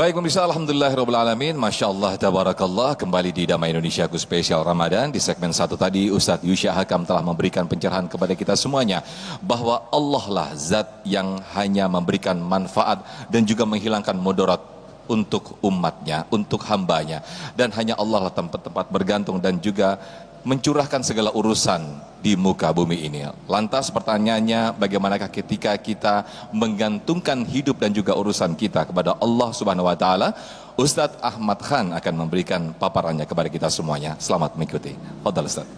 Baik pemirsa, alhamdulillahirabbil alamin, masyaallah tabarakallah. Kembali di Damai Indonesiaku spesial Ramadan. Di segmen 1 tadi Ustadz Yusya Hakam telah memberikan pencerahan kepada kita semuanya bahwa Allah lah zat yang hanya memberikan manfaat dan juga menghilangkan mudarat untuk umatnya, untuk hambanya, dan hanya Allah lah tempat-tempat bergantung dan juga mencurahkan segala urusan di muka bumi ini. Lantas pertanyaannya, bagaimanakah ketika kita menggantungkan hidup dan juga urusan kita kepada Allah Subhanahu wa taala? Ustadz Ahmad Khan akan memberikan paparannya kepada kita semuanya. Selamat mengikuti. Fadhal Ustadz.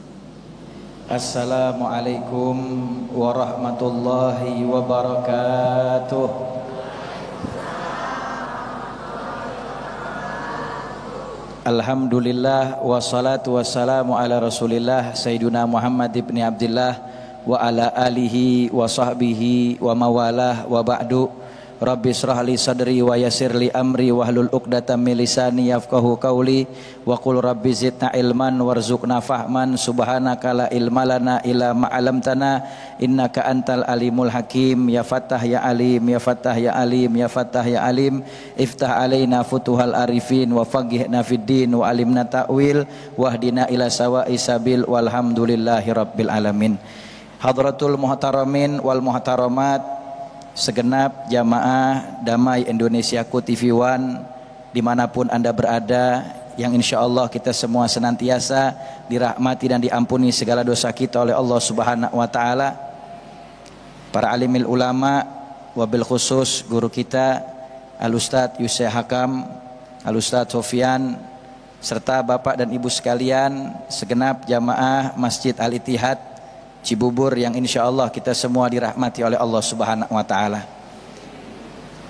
Assalamualaikum warahmatullahi wabarakatuh. Alhamdulillah wassalatu wassalamu ala Rasulillah Sayyiduna Muhammad ibn Abdullah wa ala alihi wa sahbihi wa mawalah wa ba'du. Rabbi israh li sadri wa yassir li amri wahlul 'uqdatam min lisani yafqahu qawli wa qul rabbi zidna ilman warzuqna fahman subhanaka la ilma lana illa ma 'allamtana innaka antal alimul hakim. Ya Fattah ya Alim, ya Fattah ya Alim, ya Fattah ya Alim, iftah alaina futuhal arifin wa faqihna fid din wa alimna ta'wil wahdina ila sawa'i sabil walhamdulillahi rabbil alamin. Hadratul muhtaramin wal muhtaramat, segenap jamaah Damai Indonesiaku TV One dimanapun Anda berada, yang insya Allah kita semua senantiasa dirahmati dan diampuni segala dosa kita oleh Allah Subhanahu wa taala. Para alimil ulama, wabil khusus guru kita Al-Ustadz Yusya Hakam, Al-Ustadz Sofyan, serta Bapak dan Ibu sekalian, segenap jamaah Masjid Al-Ittihad Cibubur yang insya Allah kita semua dirahmati oleh Allah Subhanahu wa taala.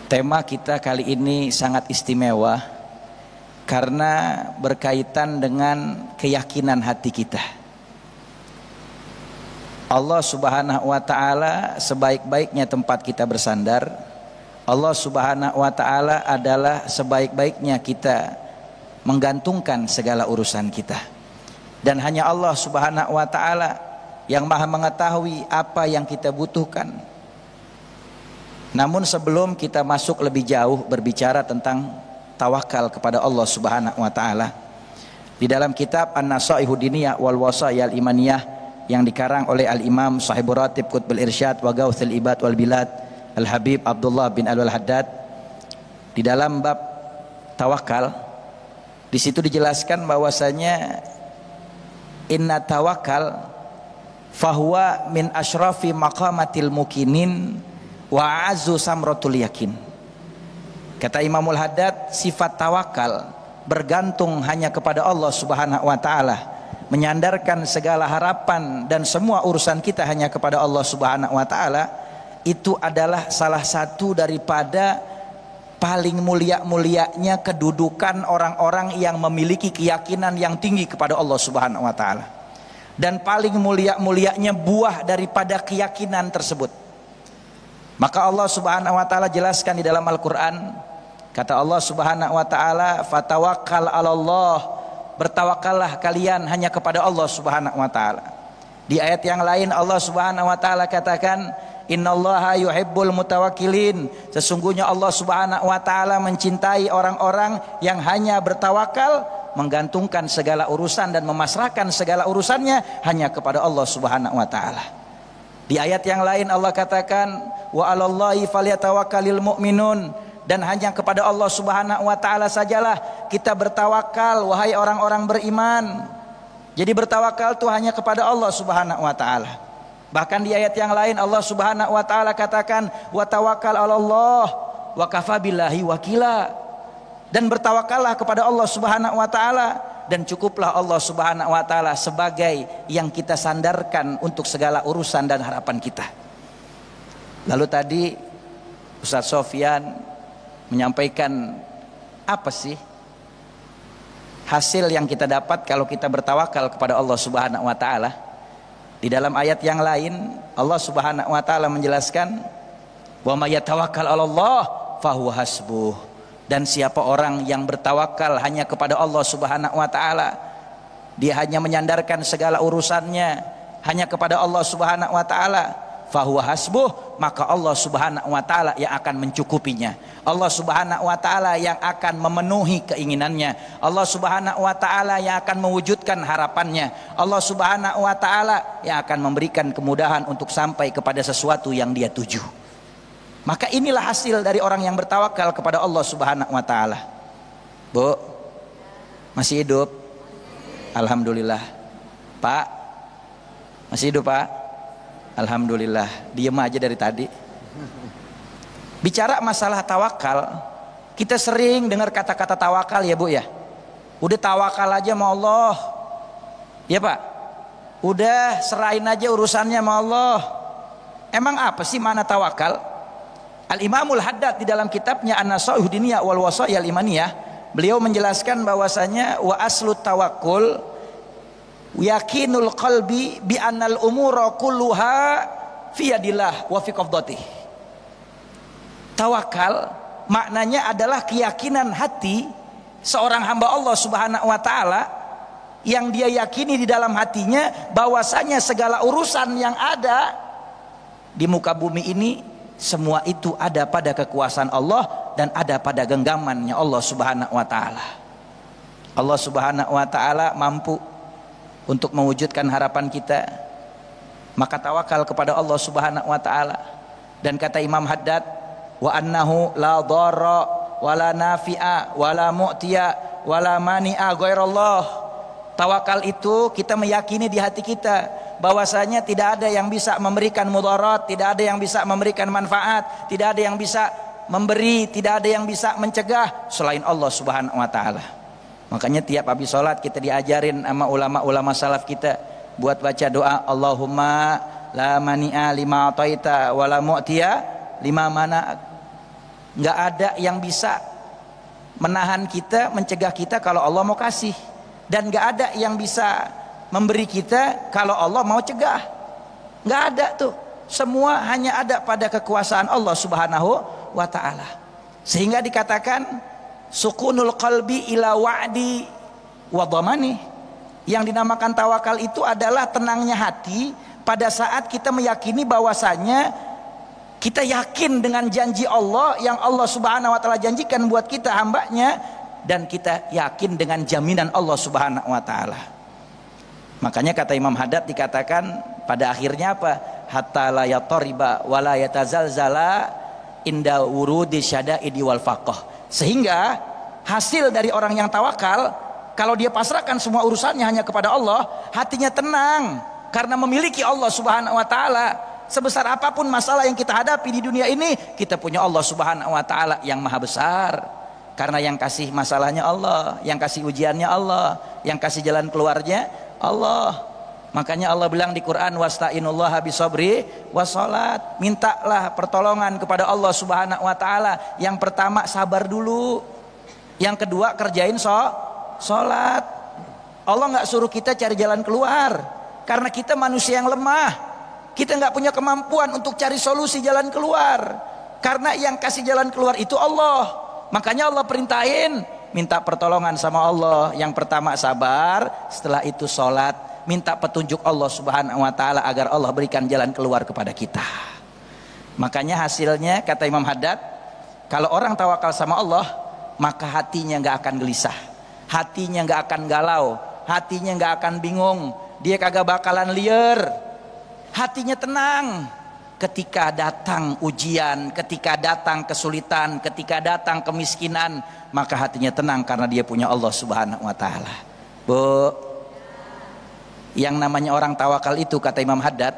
Tema kita kali ini sangat istimewa karena berkaitan dengan keyakinan hati kita. Allah Subhanahu wa taala sebaik-baiknya tempat kita bersandar. Allah Subhanahu wa taala adalah sebaik-baiknya kita menggantungkan segala urusan kita. Dan hanya Allah Subhanahu wa taala yang maha mengetahui apa yang kita butuhkan. Namun sebelum kita masuk lebih jauh berbicara tentang tawakal kepada Allah Subhanahu wa taala, di dalam kitab An-Nasaihud Diniyah wal Wasayal Imaniyah yang dikarang oleh Al-Imam Sahibur Ratib Qutbul Irsyad wa Gauthul Ibad wal Bilad Al-Habib Abdullah bin Al-Haddad, di dalam bab tawakal, di situ dijelaskan bahwasanya inna tawakal fahuwa min asyrafi maqamatil mukinin wa azu samratul yakin. Kata Imamul Haddad, sifat tawakal bergantung hanya kepada Allah Subhanahu wa taala, menyandarkan segala harapan dan semua urusan kita hanya kepada Allah Subhanahu wa taala, itu adalah salah satu daripada paling mulia-mulianya kedudukan orang-orang yang memiliki keyakinan yang tinggi kepada Allah Subhanahu wa taala. Dan paling mulia-mulianya buah daripada keyakinan tersebut. Maka Allah Subhanahu wa taala jelaskan di dalam Al-Qur'an, kata Allah Subhanahu wa taala, fatawakkal 'alallah, bertawakallah kalian hanya kepada Allah Subhanahu wa taala. Di ayat yang lain Allah Subhanahu wa taala katakan, innallaha yuhibbul mutawakkilin, sesungguhnya Allah Subhanahu wa taala mencintai orang-orang yang hanya bertawakal, menggantungkan segala urusan dan memasrahkan segala urusannya hanya kepada Allah Subhanahu wa taala. Di ayat yang lain Allah katakan, wa 'alallahi falyatawakkalul mu'minun, dan hanya kepada Allah Subhanahu wa taala sajalah kita bertawakal wahai orang-orang beriman. Jadi bertawakal itu hanya kepada Allah Subhanahu wa taala. Bahkan di ayat yang lain Allah Subhanahu wa taala katakan, wa tawakkal 'alallah wa kafa billahi wakila. Dan bertawakallah kepada Allah Subhanahu wa taala, dan cukuplah Allah Subhanahu wa taala sebagai yang kita sandarkan untuk segala urusan dan harapan kita. Lalu tadi Ustadz Sofyan menyampaikan apa sih hasil yang kita dapat kalau kita bertawakal kepada Allah Subhanahu wa taala. Di dalam ayat yang lain Allah Subhanahu wa taala menjelaskan, wa may yatawakkal 'alallah fahuwa hasbuh. Dan siapa orang yang bertawakal hanya kepada Allah Subhanahu wa taala, dia hanya menyandarkan segala urusannya hanya kepada Allah Subhanahu wa taala, fahuwa hasbuh, maka Allah Subhanahu wa taala yang akan mencukupinya. Allah Subhanahu wa taala yang akan memenuhi keinginannya. Allah Subhanahu wa taala yang akan mewujudkan harapannya. Allah Subhanahu wa taala yang akan memberikan kemudahan untuk sampai kepada sesuatu yang dia tuju. Maka inilah hasil dari orang yang bertawakal kepada Allah Subhanahu wa taala. Bu, masih hidup? Alhamdulillah. Pak, masih hidup, Pak? Alhamdulillah. Diem aja dari tadi. Bicara masalah tawakal, kita sering dengar kata-kata tawakal ya Bu ya. Udah tawakal aja sama Allah. Ya Pak. Udah serahin aja urusannya sama Allah. Emang apa sih makna tawakal? Al-Imamul Haddad di dalam kitabnya An-Nasa'ihud Diniyah wal Wasa'iyal Imaniyah, beliau menjelaskan bahwasanya wa aslu tawakkul yakinul qalbi bi annal umura kulluha fi yadillah wa fi qabdatih. Tawakal maknanya adalah keyakinan hati seorang hamba Allah Subhanahu wa taala yang dia yakini di dalam hatinya bahwasanya segala urusan yang ada di muka bumi ini semua itu ada pada kekuasaan Allah dan ada pada genggamannya Allah Subhanahu wa taala. Allah Subhanahu wa taala mampu untuk mewujudkan harapan kita, maka tawakal kepada Allah Subhanahu wa taala. Dan kata Imam Haddad, wa annahu la dharra wala nafi'a wala mu'tiya wala mani'a ghairallah. Tawakal itu kita meyakini di hati kita bahwasanya tidak ada yang bisa memberikan mudarat, tidak ada yang bisa memberikan manfaat, tidak ada yang bisa memberi, tidak ada yang bisa mencegah selain Allah Subhanahu wa taala. Makanya tiap habis sholat kita diajarin sama ulama-ulama salaf kita buat baca doa, Allahumma la mani'a lima ataita wa la mu'tiya lima mana. Nggak ada yang bisa menahan kita, mencegah kita kalau Allah mau kasih, dan nggak ada yang bisa memberi kita kalau Allah mau cegah. Nggak ada tuh. Semua hanya ada pada kekuasaan Allah Subhanahu wa ta'ala. Sehingga dikatakan sukunul qalbi ila wa'di wa dhamani. Yang dinamakan tawakal itu adalah tenangnya hati pada saat kita meyakini bahwasanya kita yakin dengan janji Allah yang Allah Subhanahu wa taala janjikan buat kita hambanya, dan kita yakin dengan jaminan Allah Subhanahu wa taala. Makanya kata Imam Haddad dikatakan pada akhirnya apa? Hatta la yatariba wa la yatazalzala inda wurudi syada'idi wal faqah. Sehingga hasil dari orang yang tawakal, kalau dia pasrahkan semua urusannya hanya kepada Allah, hatinya tenang karena memiliki Allah Subhanahu wa taala. Sebesar apapun masalah yang kita hadapi di dunia ini, kita punya Allah Subhanahu wa taala yang maha besar. Karena yang kasih masalahnya Allah, yang kasih ujiannya Allah, yang kasih jalan keluarnya Allah. Makanya Allah bilang di Quran, wasta'inullaha bisabri wassalat. Mintalah pertolongan kepada Allah Subhanahu wa taala. Yang pertama sabar dulu. Yang kedua kerjain salat. Allah nggak suruh kita cari jalan keluar karena kita manusia yang lemah. Kita nggak punya kemampuan untuk cari solusi jalan keluar. Karena yang kasih jalan keluar itu Allah. Makanya Allah perintahin minta pertolongan sama Allah. Yang pertama sabar, setelah itu salat. Minta petunjuk Allah Subhanahu wa taala agar Allah berikan jalan keluar kepada kita. Makanya hasilnya kata Imam Haddad, kalau orang tawakal sama Allah, maka hatinya nggak akan gelisah, hatinya nggak akan galau, hatinya nggak akan bingung, dia kagak bakalan liar, hatinya tenang. Ketika datang ujian, ketika datang kesulitan, ketika datang kemiskinan, maka hatinya tenang karena dia punya Allah Subhanahu wa taala. Bu, yang namanya orang tawakal itu kata Imam Haddad,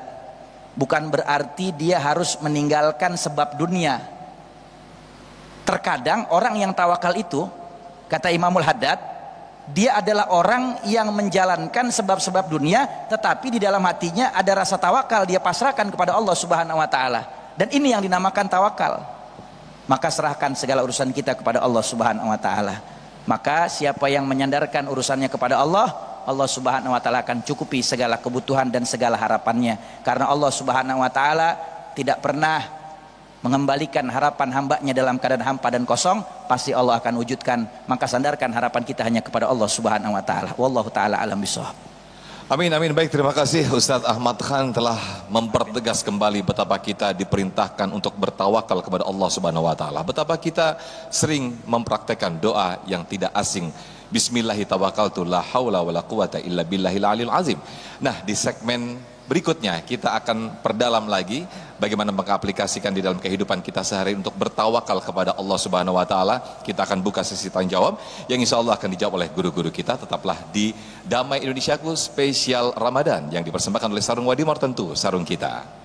bukan berarti dia harus meninggalkan sebab dunia. Terkadang orang yang tawakal itu kata Imamul Haddad, dia adalah orang yang menjalankan sebab-sebab dunia, tetapi di dalam hatinya ada rasa tawakal, dia pasrahkan kepada Allah Subhanahu wa taala. Dan ini yang dinamakan tawakal. Maka serahkan segala urusan kita kepada Allah Subhanahu wa taala. Maka siapa yang menyandarkan urusannya kepada Allah, Allah Subhanahu wa taala akan cukupi segala kebutuhan dan segala harapannya. Karena Allah Subhanahu wa taala tidak pernah mengembalikan harapan hambanya dalam keadaan hampa dan kosong, pasti Allah akan wujudkan. Maka sandarkan harapan kita hanya kepada Allah Subhanahu wa taala. Wallahu taala alam bisawab. Amin, amin. Baik, terima kasih Ustadz Ahmad Khan telah mempertegas kembali betapa kita diperintahkan untuk bertawakal kepada Allah Subhanahu wa taala. Betapa kita sering mempraktekkan doa yang tidak asing. Bismillahirrahmanirrahim, la haula wala quwata illa billahil aliyil azim. Nah, di segmen berikutnya kita akan perdalam lagi bagaimana mengaplikasikan di dalam kehidupan kita sehari untuk bertawakal kepada Allah Subhanahu wa taala. Kita akan buka sesi tanya jawab yang insya Allah akan dijawab oleh guru-guru kita. Tetaplah di Damai Indonesiaku spesial Ramadan yang dipersembahkan oleh Sarung Wadimor, tentu sarung kita.